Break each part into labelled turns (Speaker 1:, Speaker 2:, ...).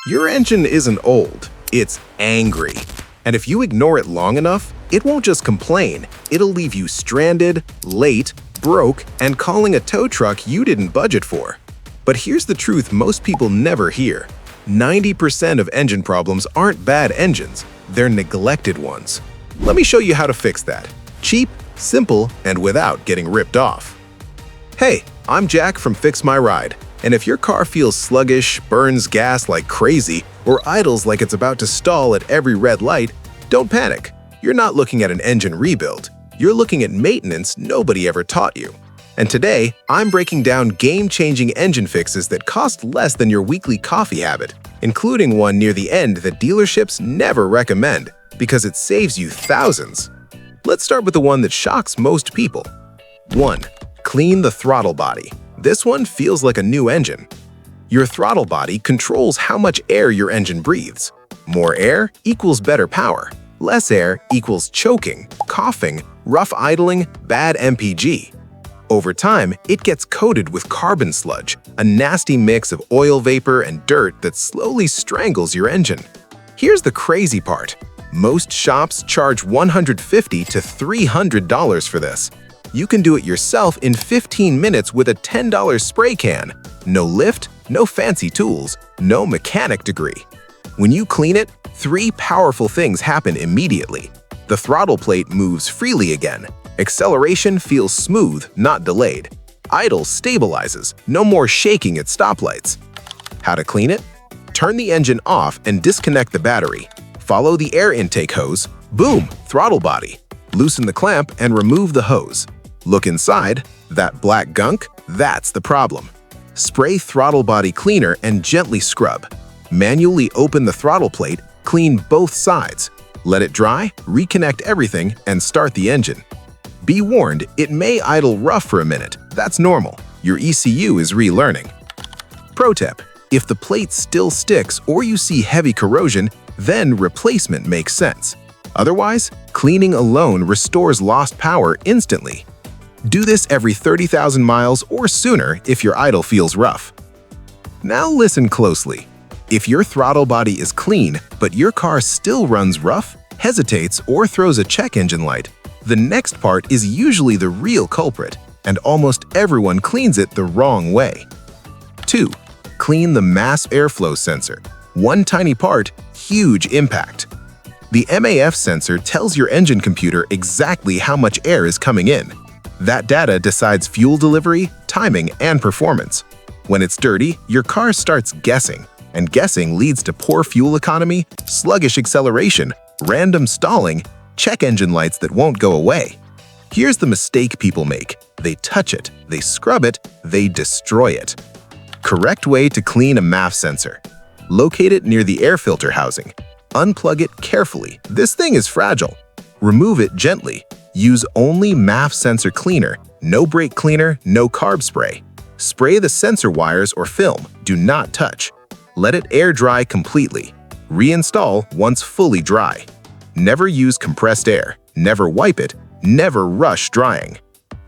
Speaker 1: Your engine isn't old, it's angry. And if you ignore it long enough, it won't just complain, it'll leave you stranded, late, broke, and calling a tow truck you didn't budget for. But here's the truth most people never hear. 90% of engine problems aren't bad engines, they're neglected ones. Let me show you how to fix that. Cheap, simple, and without getting ripped off. Hey, I'm Jack from FixMyRide. And if your car feels sluggish, burns gas like crazy, or idles like it's about to stall at every red light, don't panic. You're not looking at an engine rebuild. You're looking at maintenance nobody ever taught you. And today, I'm breaking down game-changing engine fixes that cost less than your weekly coffee habit, including one near the end that dealerships never recommend because it saves you thousands. Let's start with the one that shocks most people. 1. Clean the throttle body. This one feels like a new engine. Your throttle body controls how much air your engine breathes. More air equals better power. Less air equals choking, coughing, rough idling, bad MPG. Over time, it gets coated with carbon sludge, a nasty mix of oil vapor and dirt that slowly strangles your engine. Here's the crazy part. Most shops charge $150 to $300 for this. You can do it yourself in 15 minutes with a $10 spray can. No lift, no fancy tools, no mechanic degree. When you clean it, 3 powerful things happen immediately. The throttle plate moves freely again. Acceleration feels smooth, not delayed. Idle stabilizes, no more shaking at stoplights. How to clean it? Turn the engine off and disconnect the battery. Follow the air intake hose. Boom, throttle body. Loosen the clamp and remove the hose. Look inside. That black gunk? That's the problem. Spray throttle body cleaner and gently scrub. Manually open the throttle plate, clean both sides. Let it dry, reconnect everything, and start the engine. Be warned, it may idle rough for a minute. That's normal. Your ECU is relearning. Pro tip: if the plate still sticks or you see heavy corrosion, then replacement makes sense. Otherwise, cleaning alone restores lost power instantly. Do this every 30,000 miles or sooner if your idle feels rough. Now listen closely. If your throttle body is clean, but your car still runs rough, hesitates, or throws a check engine light, the next part is usually the real culprit, and almost everyone cleans it the wrong way. 2. Clean the mass airflow sensor. One tiny part, huge impact. The MAF sensor tells your engine computer exactly how much air is coming in. That data decides fuel delivery, timing, and performance. When it's dirty, your car starts guessing, and guessing leads to poor fuel economy, sluggish acceleration, random stalling, check engine lights that won't go away. Here's the mistake people make. They touch it, they scrub it, they destroy it. Correct way to clean a MAF sensor. Locate it near the air filter housing. Unplug it carefully. This thing is fragile. Remove it gently. Use only MAF sensor cleaner, no brake cleaner, no carb spray. Spray the sensor wires or film. Do not touch. Let it air dry completely. Reinstall once fully dry. Never use compressed air. Never wipe it. Never rush drying.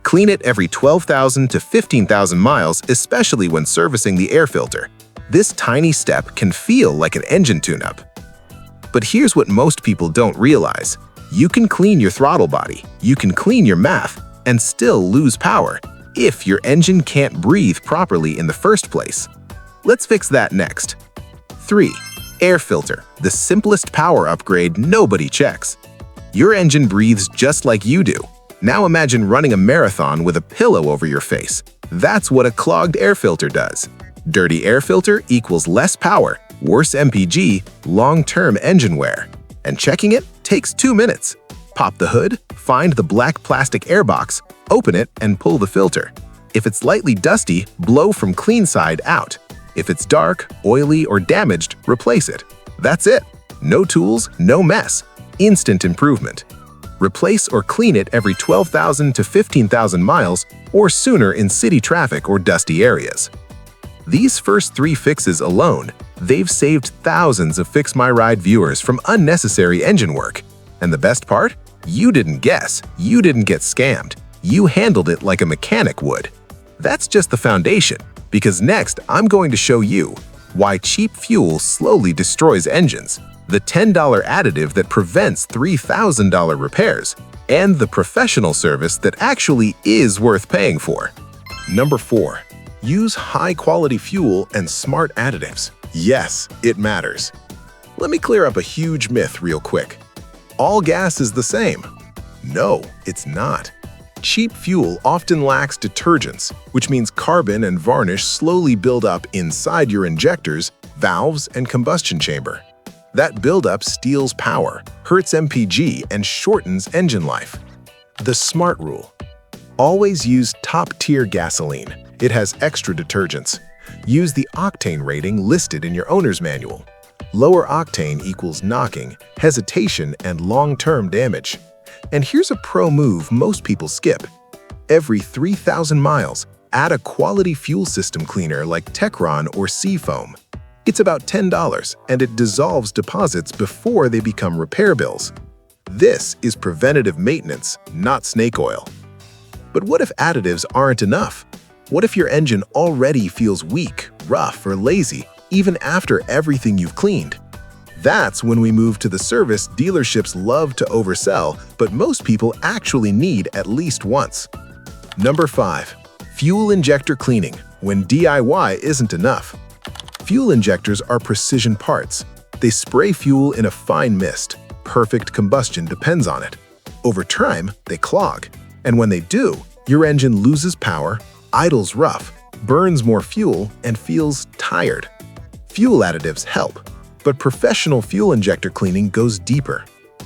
Speaker 1: Clean it every 12,000 to 15,000 miles, especially when servicing the air filter. This tiny step can feel like an engine tune-up. But here's what most people don't realize. You can clean your throttle body, you can clean your MAF, and still lose power if your engine can't breathe properly in the first place. Let's fix that next. 3. Air filter, the simplest power upgrade nobody checks. Your engine breathes just like you do. Now imagine running a marathon with a pillow over your face. That's what a clogged air filter does. Dirty air filter equals less power, worse MPG, long-term engine wear. And checking it takes 2 minutes. Pop the hood, find the black plastic air box, open it, and pull the filter. If it's lightly dusty, blow from clean side out. If it's dark, oily, or damaged, replace it. That's it. No tools, no mess. Instant improvement. Replace or clean it every 12,000 to 15,000 miles or sooner in city traffic or dusty areas. These first 3 fixes alone, they've saved thousands of FixMyRide viewers from unnecessary engine work. And the best part? You didn't guess. You didn't get scammed. You handled it like a mechanic would. That's just the foundation, because next I'm going to show you Why cheap fuel slowly destroys engines, the $10 additive that prevents $3,000 repairs, and the professional service that actually is worth paying for. Number 4. Use high-quality fuel and smart additives. Yes, it matters. Let me clear up a huge myth real quick. All gas is the same. No, it's not. Cheap fuel often lacks detergents, which means carbon and varnish slowly build up inside your injectors, valves, and combustion chamber. That buildup steals power, hurts MPG, and shortens engine life. The SMART rule. Always use top-tier gasoline. It has extra detergents. Use the octane rating listed in your owner's manual. Lower octane equals knocking, hesitation, and long-term damage. And here's a pro move most people skip. Every 3,000 miles, add a quality fuel system cleaner like Techron or Seafoam. It's about $10, and it dissolves deposits before they become repair bills. This is preventative maintenance, not snake oil. But what if additives aren't enough? What if your engine already feels weak, rough, or lazy, even after everything you've cleaned? That's when we move to the service dealerships love to oversell, but most people actually need at least once. Number 5. Fuel injector cleaning, when DIY isn't enough. Fuel injectors are precision parts. They spray fuel in a fine mist. Perfect combustion depends on it. Over time, they clog. And when they do, your engine loses power, idles rough, burns more fuel, and feels tired. Fuel additives help, but professional fuel injector cleaning goes deeper.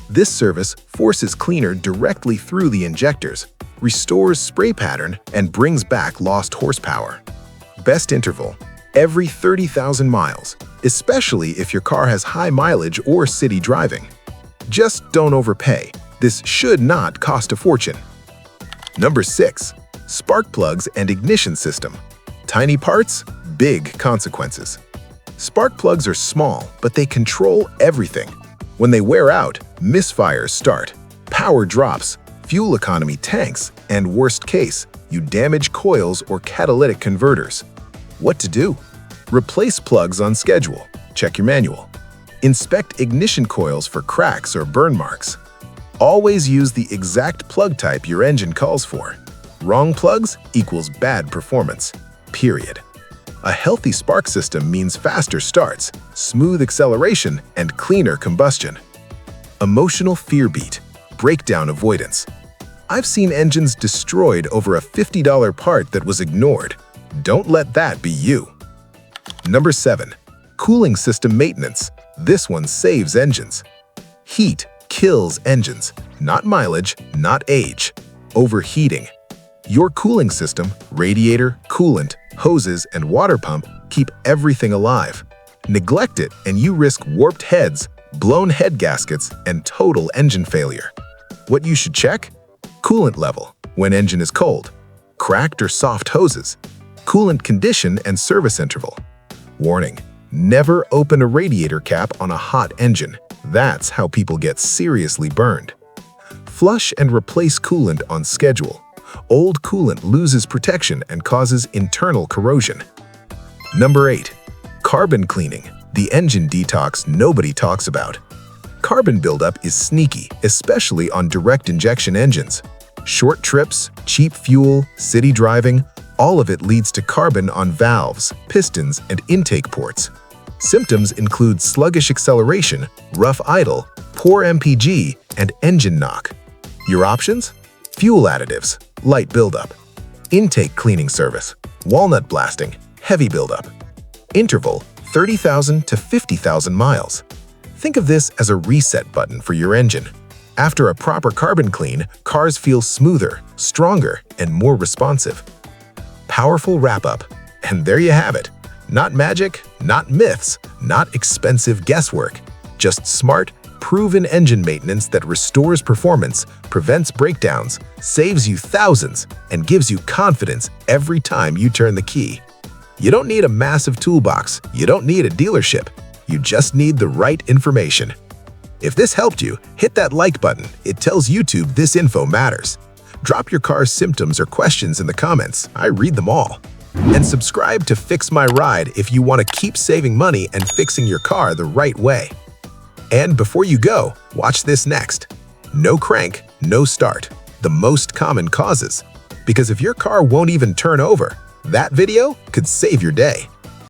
Speaker 1: This service forces cleaner directly through the injectors, restores spray pattern, and brings back lost horsepower. Best interval: every 30,000 miles, especially if your car has high mileage or city driving. Just don't overpay. This should not cost a fortune. Number 6. Spark plugs and ignition system. Tiny parts, big consequences. Spark plugs are small, but they control everything. When they wear out, misfires start, power drops, fuel economy tanks, and worst case, you damage coils or catalytic converters. What to do? Replace plugs on schedule. Check your manual. Inspect ignition coils for cracks or burn marks. Always use the exact plug type your engine calls for. Wrong plugs equals bad performance. Period. A healthy spark system means faster starts, smooth acceleration, and cleaner combustion. Emotional fear beat, breakdown avoidance. I've seen engines destroyed over a $50 part that was ignored. Don't let that be you. Number 7. Cooling system maintenance. This one saves engines. Heat kills engines, not mileage, not age. Overheating. Your cooling system, radiator, coolant, hoses, and water pump keep everything alive. Neglect it and you risk warped heads, blown head gaskets, and total engine failure. What you should check? Coolant level, when engine is cold. Cracked or soft hoses. Coolant condition and service interval. Warning: never open a radiator cap on a hot engine. That's how people get seriously burned. Flush and replace coolant on schedule. Old coolant loses protection and causes internal corrosion. Number 8. Carbon cleaning, the engine detox nobody talks about. Carbon buildup is sneaky, especially on direct injection engines. Short trips, cheap fuel, city driving, all of it leads to carbon on valves, pistons, and intake ports. Symptoms include sluggish acceleration, rough idle, poor MPG, and engine knock. Your options? Fuel additives, light buildup. Intake cleaning service, walnut blasting, heavy buildup. Interval, 30,000 to 50,000 miles. Think of this as a reset button for your engine. After a proper carbon clean, cars feel smoother, stronger, and more responsive. Powerful wrap-up. And there you have it. Not magic, not myths, not expensive guesswork. Just smart, proven engine maintenance that restores performance, prevents breakdowns, saves you thousands, and gives you confidence every time you turn the key. You don't need a massive toolbox. You don't need a dealership. You just need the right information. If this helped you, hit that like button. It tells YouTube this info matters. Drop your car's symptoms or questions in the comments. I read them all. And subscribe to Fix My Ride if you want to keep saving money and fixing your car the right way. And before you go, watch this next. No crank, no start. The most common causes. Because if your car won't even turn over, that video could save your day.